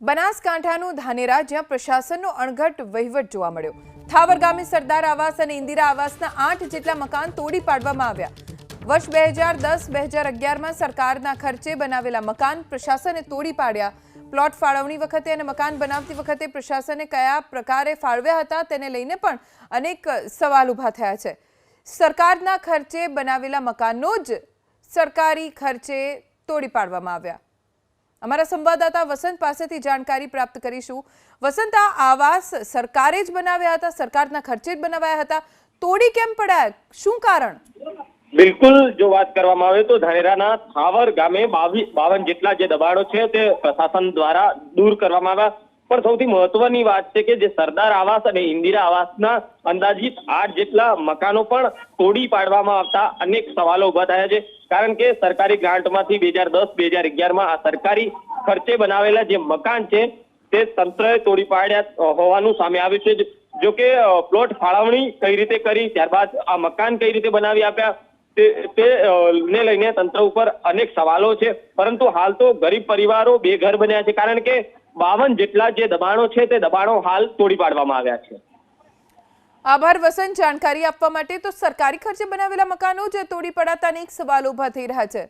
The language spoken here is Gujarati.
બનાસકાંઠાનું ધાનેરા જ્યાં પ્રશાસનનો અણઘટ વહીવટ જોવા મળ્યો। થાવર ગામે સરદાર આવાસ અને ઇન્દિરા આવાસના 8 જેટલા મકાન તોડી પાડવામાં આવ્યા। વર્ષ 2010-2011માં સરકારના ખર્ચે બનાવેલા મકાન પ્રશાસને તોડી પાડ્યા। પ્લોટ ફાળવણી વખતે અને મકાન બનાવતી વખતે પ્રશાસને કયા પ્રકારે ફાળવ્યા હતા તેને લઈને પણ અનેક સવાલ ઊભા થયા છે। સરકારના ખર્ચે બનાવેલા મકાનો જ સરકારી ખર્ચે તોડી પાડવામાં આવ્યા। અમારા સંવાદદાતા વસંત પાસેથી જાણકારી પ્રાપ્ત કરીશું। વસંત, આ આવાસ સરકારે જ બનાવ્યા હતા, સરકારના ખર્ચે જ બનાવાયા હતા, તોડી કેમ પડ્યા, શું કારણ? બિલકુલ, જો વાત કરવામાં આવે તો ધાનેરાના થાવર ગામે 52 જેટલા જે દબાણો છે તે પ્રશાસન દ્વારા દૂર કરવામાં આવ્યા। પણ સૌથી મહત્વની વાત છે કે જે સરદાર આવાસ અને ઇન્દિરા આવાસના અંદાજિત 8 જેટલા મકાનો પણ તોડી પાડવામાં આવતા અનેક સવાલો ઉભા થયા છે। કારણ કે સરકારી ગ્રાન્ટમાંથી 2010-2011માં આ સરકારી ખર્ચે બનાવેલા જે મકાન છે તે તંત્રએ તોડી પાડ્યા હોવાનું સામે આવ્યું છે। જો કે પ્લોટ ફાળવણી કઈ રીતે કરી, ત્યારબાદ આ મકાન કઈ રીતે બનાવી આપ્યા તે ને લઈને તંત્ર ઉપર અનેક સવાલો છે। પરંતુ હાલ તો ગરીબ પરિવારો બેઘર બન્યા છે, કારણ કે 52 જેટલા જે દબાણો છે તે દબાણો હાલ તોડી પાડવામાં આવ્યા છે। આભાર વસંત, જાણકારી આપવા માટે। તો સરકારી ખર્ચે બનાવેલા મકાનો જ તોડી પડાતા અનેક સવાલો ઊભા થઈ રહ્યા છે।